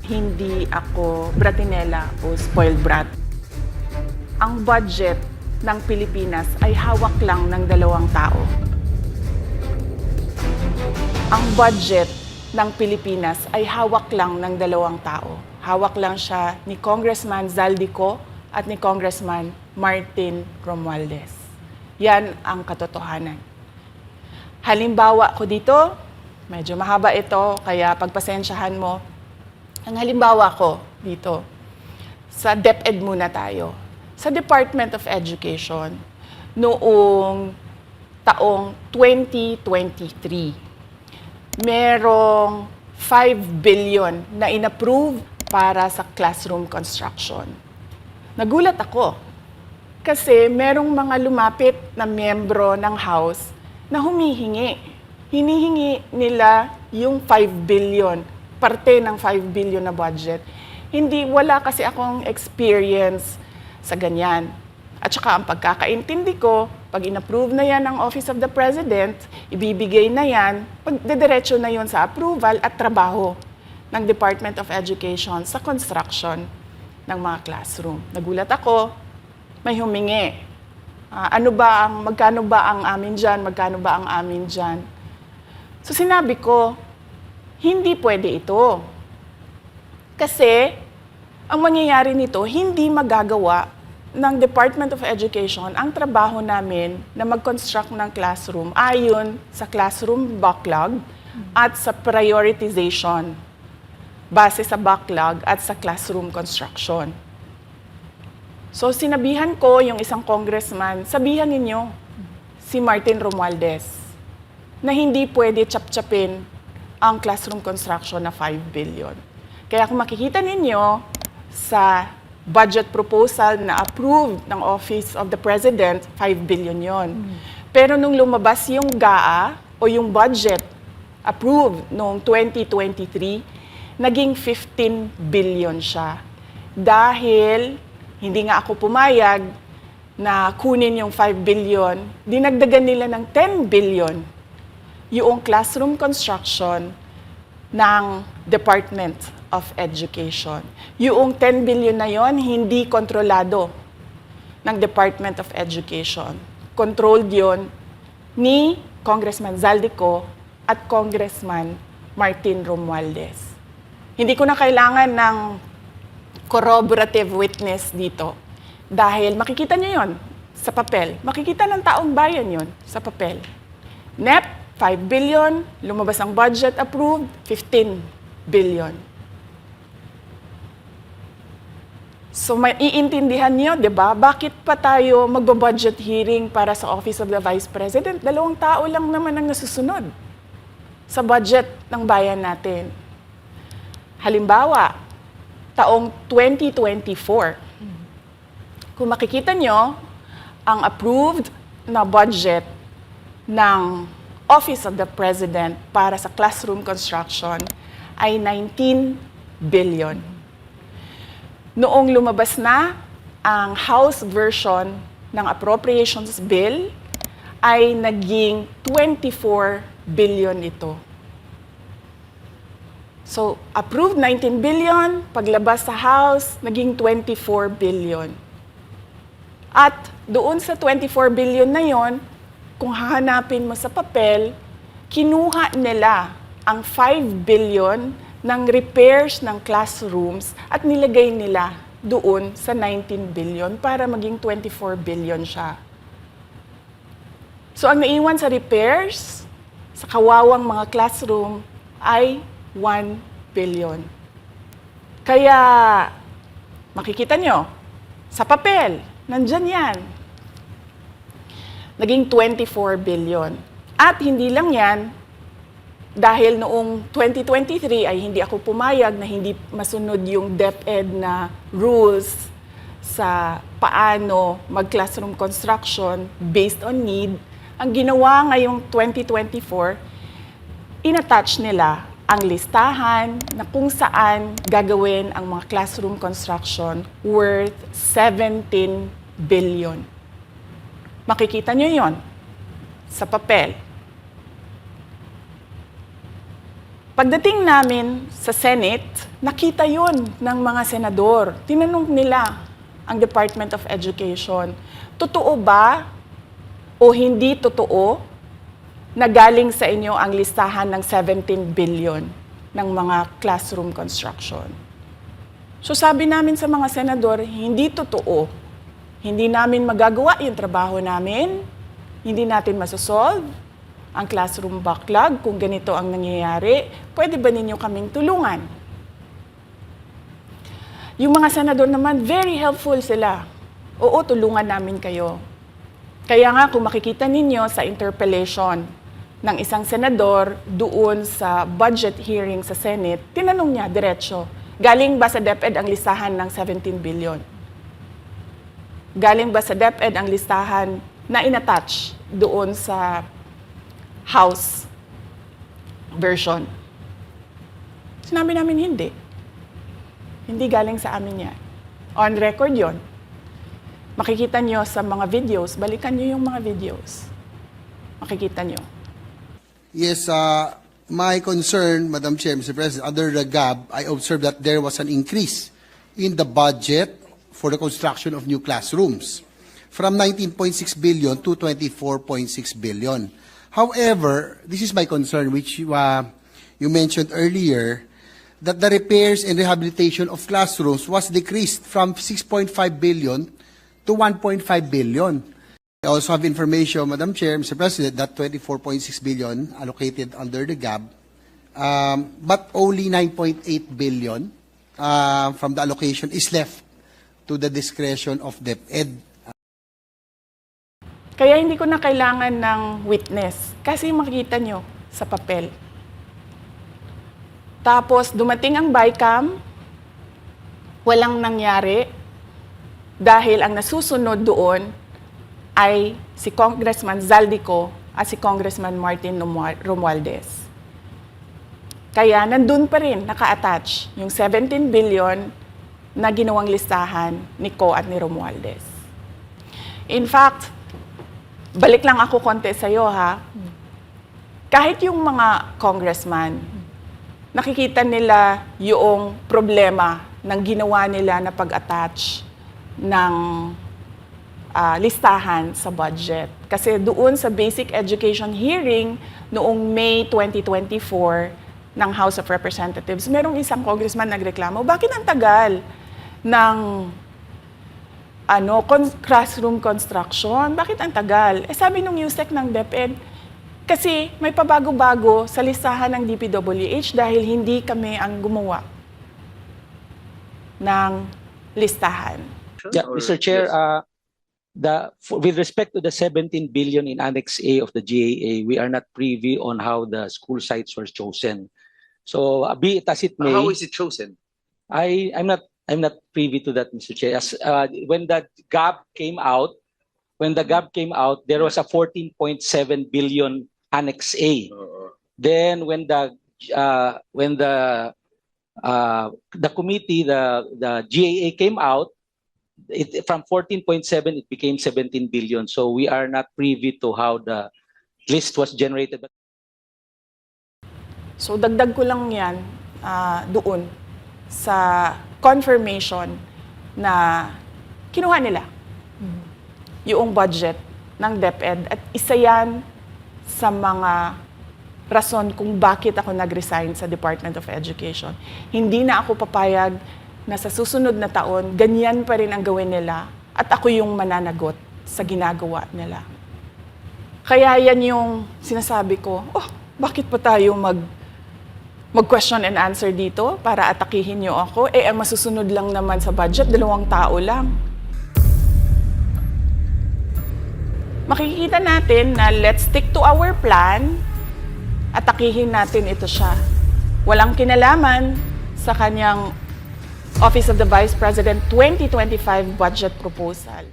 hindi ako bratinela o spoiled brat. Ang budget ng Pilipinas ay hawak lang ng dalawang tao. Ang budget ng Pilipinas ay hawak lang ng dalawang tao. Hawak lang siya ni Congressman Zaldico at ni Congressman Martin Romualdez. Yan ang katotohanan. Halimbawa ko dito, medyo mahaba ito, kaya pagpasensyahan mo. Ang halimbawa ko dito, sa DepEd muna tayo. Sa Department of Education, noong taong 2023, merong 5 billion na inapprove para sa classroom construction. Nagulat ako kasi merong mga lumapit na miyembro ng House na humihingi. Hinihingi nila yung 5 billion, parte ng 5 billion na budget. Wala kasi akong experience sa ganyan. At saka ang pagkakaintindi ko, pag inapprove na yan ng Office of the President, ibibigay na yan, pagdediretso na yon sa approval at trabaho ng Department of Education sa construction ng mga classroom. Nagulat ako, may humingi. Magkano ba ang amin dyan? Magkano ba ang amin dyan? So sinabi ko, hindi pwede ito. Kasi ang mangyayari nito, hindi magagawa ng Department of Education ang trabaho namin na mag-construct ng classroom ayon sa classroom backlog at sa prioritization base sa backlog at sa classroom construction. So sinabihan ko yung isang congressman, sabihan ninyo si Martin Romualdez na hindi pwede chap-chapin ang classroom construction na 5 billion. Kaya kung makikita ninyo sa budget proposal na approved ng Office of the President, 5 billion yon. Pero nung lumabas yung GAA o yung budget approved noong 2023, naging 15 billion siya. Dahil hindi nga ako pumayag na kunin yung 5 billion, dinagdagan nila ng 10 billion yung classroom construction ng Department of Education. Yung 10 billion na yon hindi kontrolado ng Department of Education. Controlled yon ni Congressman Zaldico at Congressman Martin Romualdez. Hindi ko na kailangan ng corroborative witness dito dahil makikita niyo yon sa papel. Makikita ng taong bayan yon sa papel. NEP, 5 billion, lumabas ang budget approved, 15 billion. So maiintindihan niyo, 'di ba? Bakit pa tayo magbo-budget hearing para sa Office of the Vice President? 2 tao lang naman ang nasusunod sa budget ng bayan natin. Halimbawa, taong 2024. Kung makikita niyo, ang approved na budget ng Office of the President para sa classroom construction ay 19 billion. Noong lumabas na ang House version ng Appropriations Bill, ay naging 24 billion ito. So, approved 19 billion, paglabas sa House, naging 24 billion. At doon sa 24 billion na yon, kung hahanapin mo sa papel, kinuha nila ang 5 billion ng repairs ng classrooms at nilagay nila doon sa 19 billion para maging 24 billion siya. So ang naiwan sa repairs, sa kawawang mga classroom, ay 1 billion. Kaya makikita nyo, sa papel, nandyan yan. Naging 24 billion. At hindi lang yan, dahil noong 2023 ay hindi ako pumayag na hindi masunod yung DepEd na rules sa paano mag-classroom construction based on need. Ang ginawa ngayong 2024, inattach nila ang listahan na kung saan gagawin ang mga classroom construction worth 17 billion. Makikita nyo yon sa papel. Pagdating namin sa Senate, nakita yun ng mga senador. Tinanong nila ang Department of Education, totoo ba o hindi totoo na galing sa inyo ang listahan ng 17 billion ng mga classroom construction? So sabi namin sa mga senador, hindi totoo. Hindi namin magagawa yung trabaho namin. Hindi natin masosolve ang classroom backlog kung ganito ang nangyayari. Pwede ba ninyo kaming tulungan? Yung mga senador naman, very helpful sila. Oo, tulungan namin kayo. Kaya nga, kung makikita ninyo sa interpellation ng isang senador doon sa budget hearing sa Senate, tinanong niya, diretso, galing ba sa DepEd ang listahan ng 17 billion? Galing ba sa DepEd ang listahan na inattach doon sa House version? Sinabi namin hindi. Hindi galing sa amin yan. On record yon. Makikita nyo sa mga videos, balikan nyo yung mga videos. Makikita nyo. Yes, my concern, Madam Chair, Mr. President, under the GAB, I observed that there was an increase in the budget for the construction of new classrooms from 19.6 billion to 24.6 billion. However, this is my concern, which you mentioned earlier, that the repairs and rehabilitation of classrooms was decreased from 6.5 billion to 1.5 billion. I also have information, Madam Chair, Mr. President, that 24.6 billion allocated under the GAB, but only 9.8 billion from the allocation is left to the discretion of DepEd. Kaya hindi ko na kailangan ng witness kasi makikita nyo sa papel. Tapos dumating ang BICAM, walang nangyari dahil ang nasusunod doon ay si Congressman Zaldico at si Congressman Martin Romualdez. Kaya nandun pa rin naka-attach yung 17 billion na ginawang listahan ni Co at ni Romualdez. In fact, balik lang ako konti sa'yo ha. Kahit yung mga congressman, nakikita nila yung problema ng ginawa nila na pag-attach ng listahan sa budget. Kasi doon sa basic education hearing noong May 2024 ng House of Representatives, merong isang congressman nagreklamo, bakit ang tagal ng classroom construction? Bakit ang tagal? Eh sabi nung USEC ng DepEd, kasi may pabago-bago sa listahan ng DPWH dahil hindi kami ang gumawa ng listahan. Yeah, Mr. Chair, with respect to the 17 billion in Annex A of the GAA, we are not privy on how the school sites were chosen. So be it as it may, How is it chosen? I'm not privy to that, Mr. Chair. As, when the GAB came out, there was a 14.7 billion Annex A. Then when the committee, the GAA came out, from 14.7 it became 17 billion. So we are not privy to how the list was generated. So dagdag ko lang yan doon sa confirmation na kinuha nila yung budget ng DepEd at isa yan sa mga rason kung bakit ako nag-resign sa Department of Education. Hindi na ako papayag na sa susunod na taon, ganyan pa rin ang gawin nila at ako yung mananagot sa ginagawa nila. Kaya yan yung sinasabi ko, bakit pa tayo mag-question and answer dito para atakihin niyo ako? Eh, ang masusunod lang naman sa budget, 2 tao lang. Makikita natin na let's stick to our plan, atakihin natin ito siya. Walang kinalaman sa kanyang Office of the Vice President 2025 budget proposal.